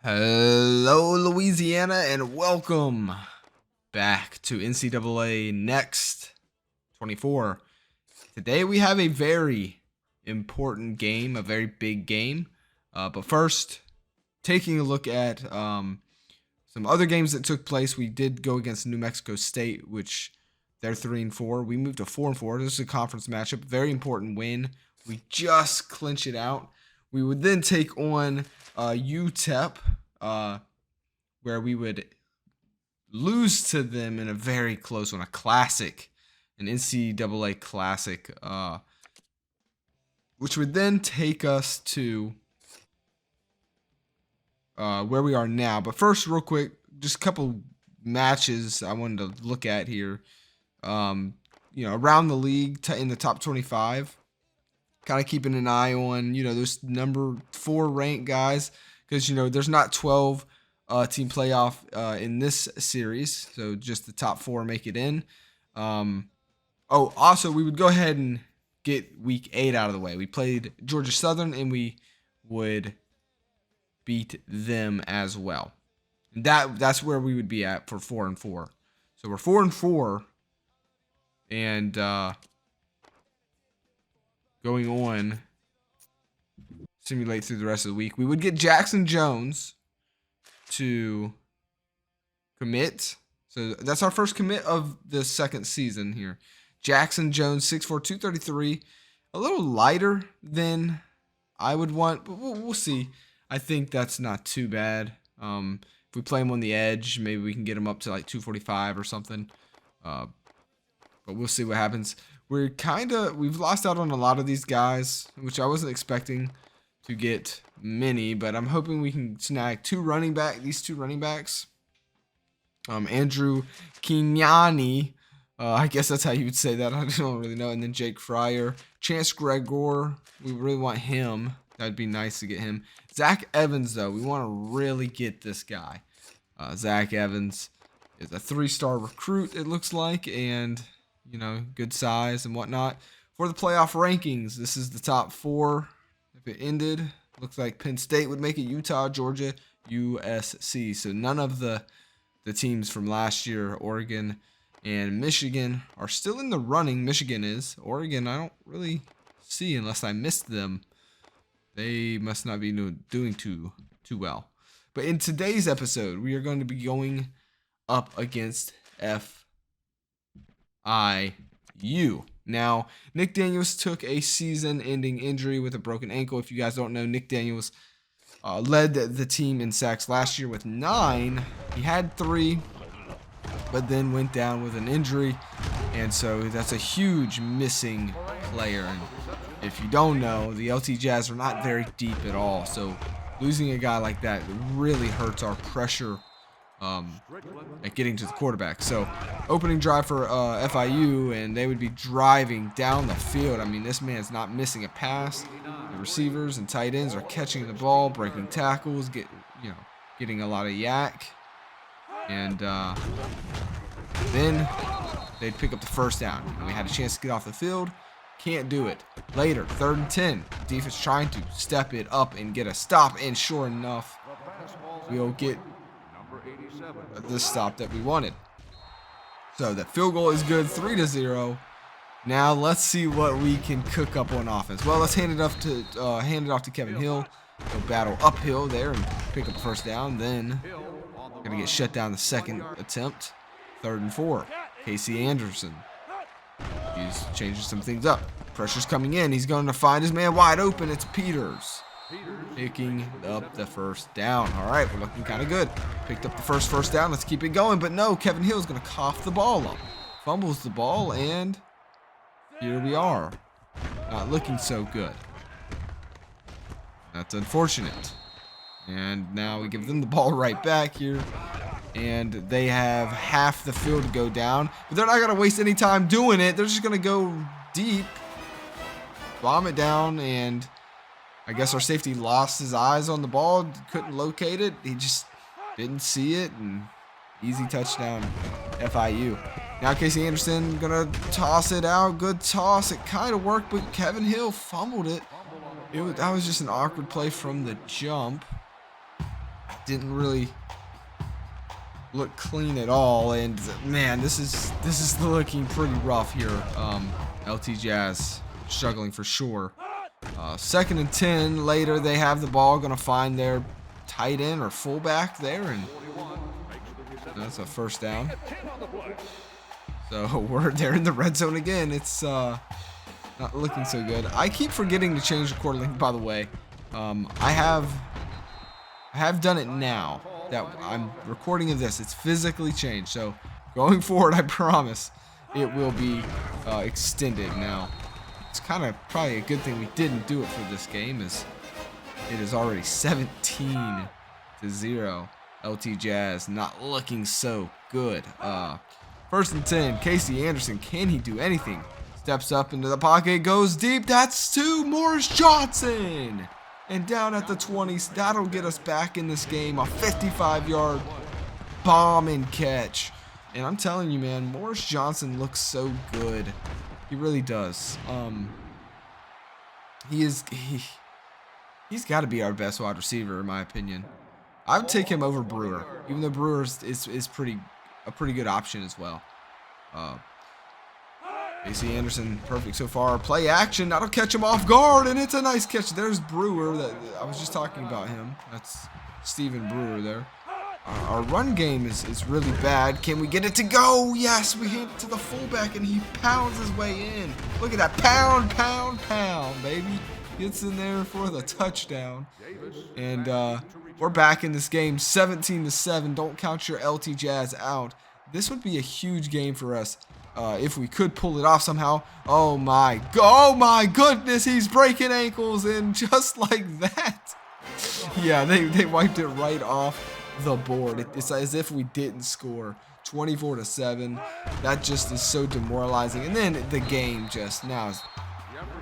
Hello, Louisiana, and welcome back to NCAA Next 24. Today we have a very important game, a very big game. But first, taking a look at some other games that took place. We did go against New Mexico State, which they're 3-4. We moved to 4-4. This is a conference matchup, very important win. We just clinch it out. We would then take on UTEP, where we would lose to them in a very close one, an NCAA classic, which would then take us to where we are now. But first, real quick, just a couple matches I wanted to look at here. Around the league in the top 25. Kind of keeping an eye on, those number 4 ranked guys, because, there's not 12 team playoff in this series. So just the top 4 make it in. Also, we would go ahead and get week 8 out of the way. We played Georgia Southern, and we would beat them as well. And that's where we would be at for 4-4. So we're 4-4, and going on, simulate through the rest of the week. We would get Jackson Jones to commit. So that's our first commit of the second season here. Jackson Jones, 6'4", 233. A little lighter than I would want, but we'll see. I think that's not too bad. If we play him on the edge, maybe we can get him up to like 245 or something. But we'll see what happens. We've lost out on a lot of these guys, which I wasn't expecting to get many, but I'm hoping we can snag these two running backs. Andrew Kenyani, I guess that's how you would say that. I don't really know. And then Jake Fryer, Chance Gregor, we really want him. That'd be nice to get him. Zach Evans, though, we want to really get this guy. Zach Evans is a 3-star recruit, it looks like, and good size and whatnot. For the playoff rankings, this is the top 4. If it ended, looks like Penn State would make it, Utah, Georgia, USC. So none of the teams from last year, Oregon and Michigan, are still in the running. Michigan is. Oregon, I don't really see unless I missed them. They must not be doing too well. But in today's episode, we are going to be going up against FIU. Now, Nick Daniels took a season-ending injury with a broken ankle. If you guys don't know, Nick Daniels led the team in sacks last year with 9. He had 3, but then went down with an injury, and so that's a huge missing player. And if you don't know, the LT Jazz are not very deep at all, so losing a guy like that really hurts our pressure at getting to the quarterback. So opening drive for FIU, and they would be driving down the field. I mean, this man's not missing a pass. The receivers and tight ends are catching the ball, breaking tackles, getting a lot of yak, and then they'd pick up the first down. And we had a chance to get off the field. Can't do it. Later, 3rd and 10. Defense trying to step it up and get a stop, and sure enough, we'll get the stop that we wanted. So that field goal is good, 3-0. Now let's see what we can cook up on offense. Well, let's hand it off to Kevin Hill. He'll battle uphill there and pick up the first down. Then gonna get shut down the second attempt. 3rd and 4. Casey Anderson. He's changing some things up. Pressure's coming in. He's going to find his man wide open. It's Peters picking up the first down. All right, we're looking kind of good. Picked up the first down. Let's keep it going. But no, Kevin Hill's going to cough the ball up. Fumbles the ball, and here we are. Not looking so good. That's unfortunate. And now we give them the ball right back here. And they have half the field to go down. But they're not going to waste any time doing it. They're just going to go deep. Bomb it down, and I guess our safety lost his eyes on the ball, couldn't locate it. He just didn't see it, and easy touchdown, FIU. Now Casey Anderson gonna toss it out. Good toss. It kind of worked, but Kevin Hill fumbled it. That was just an awkward play from the jump. didn't really look clean at all. And man, this is looking pretty rough here. LT Jazz struggling for sure. 2nd and 10. Later, they have the ball, gonna find their tight end or fullback there, and that's a first down. So we're there in the red zone again. It's not looking so good. I keep forgetting to change the quarter length, by the way. I have done it now that I'm recording of this. It's physically changed. So going forward, I promise it will be extended now. It's kind of probably a good thing we didn't do it for this game, as it is already 17-0. LT Jazz not looking so good. 1st and 10. Casey Anderson, can he do anything? Steps up into the pocket, goes deep. That's to Morris Johnson. And down at the 20s, that'll get us back in this game. A 55-yard bomb and catch. And I'm telling you, man, Morris Johnson looks so good. He really does. He's got to be our best wide receiver, in my opinion. I would take him over Brewer, even though Brewer is a pretty good option as well. AC Anderson, perfect so far. Play action, that'll catch him off guard, and it's a nice catch. There's Brewer. That I was just talking about him. That's Stephen Brewer there. Our run game is really bad. Can we get it to go? Yes, we hand it to the fullback, and he pounds his way in. Look at that, pound, pound, pound, baby. Gets in there for the touchdown. And we're back in this game, 17-7. Don't count your LT Jazz out. This would be a huge game for us if we could pull it off somehow. Oh my goodness, he's breaking ankles, and just like that. Yeah, they wiped it right off the board. It's as if we didn't score. 24-7. That just is so demoralizing. And then the game just now is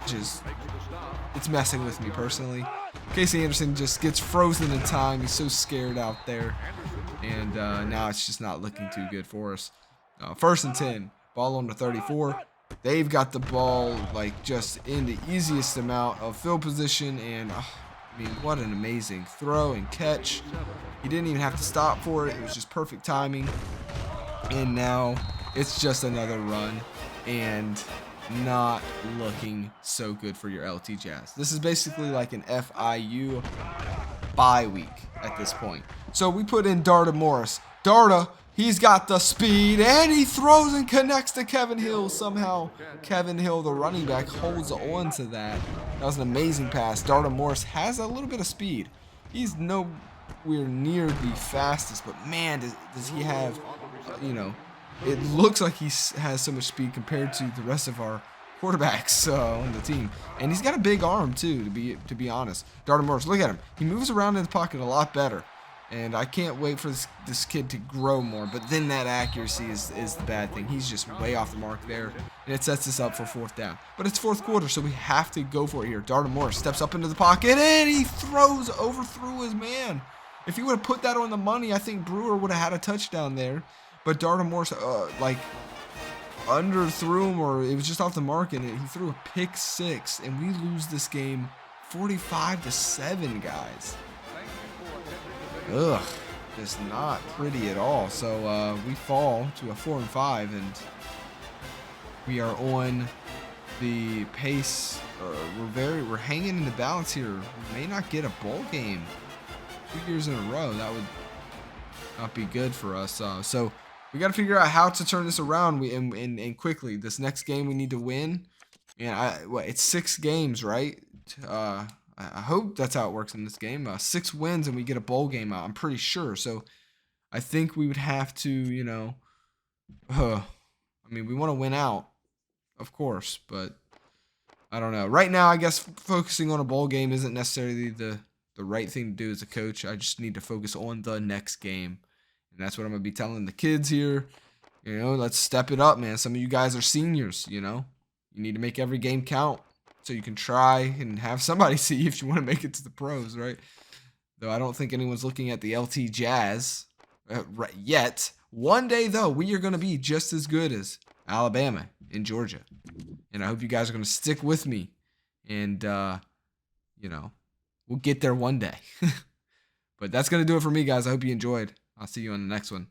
just, it's messing with me personally. Casey Anderson just gets frozen in time. He's so scared out there. And now it's just not looking too good for us. 1st and 10. Ball on the 34. They've got the ball like just in the easiest amount of field position. And I mean, what an amazing throw and catch. He didn't even have to stop for it. It was just perfect timing. And now it's just another run. And not looking so good for your LT Jazz. This is basically like an FIU bye week at this point. So we put in Darta Morris. Darta, he's got the speed, and he throws and connects to Kevin Hill. Somehow Kevin Hill, the running back, holds on to that. That was an amazing pass. Darta Morris has a little bit of speed. He's nowhere near the fastest, but man, does he have, it looks like he has so much speed compared to the rest of our quarterbacks on the team. And he's got a big arm too, to be honest. Darta Morris, look at him. He moves around in the pocket a lot better. And I can't wait for this kid to grow more. But then that accuracy is the bad thing. He's just way off the mark there. And it sets us up for 4th down. But it's 4th quarter, so we have to go for it here. Darta Morris steps up into the pocket, and he overthrew his man. If he would have put that on the money, I think Brewer would have had a touchdown there. But Darta Morris, underthrew him, or it was just off the mark, and he threw a pick 6. And we lose this game 45-7, guys. Ugh, just not pretty at all. So we fall to a 4-5, and we are on the pace. We're hanging in the balance here. We may not get a bowl game 2 years in a row. That would not be good for us. So we got to figure out how to turn this around. And quickly. This next game we need to win. And it's 6 games, right? I hope that's how it works in this game. 6 wins and we get a bowl game out. I'm pretty sure. So I think we would have to, we want to win out, of course, but I don't know. Right now, I guess focusing on a bowl game isn't necessarily the right thing to do as a coach. I just need to focus on the next game. And that's what I'm going to be telling the kids here. Let's step it up, man. Some of you guys are seniors, You need to make every game count. So you can try and have somebody see if you want to make it to the pros, right? Though I don't think anyone's looking at the LT Jazz right yet. One day, though, we are going to be just as good as Alabama and Georgia. And I hope you guys are going to stick with me. And, we'll get there one day. But that's going to do it for me, guys. I hope you enjoyed. I'll see you on the next one.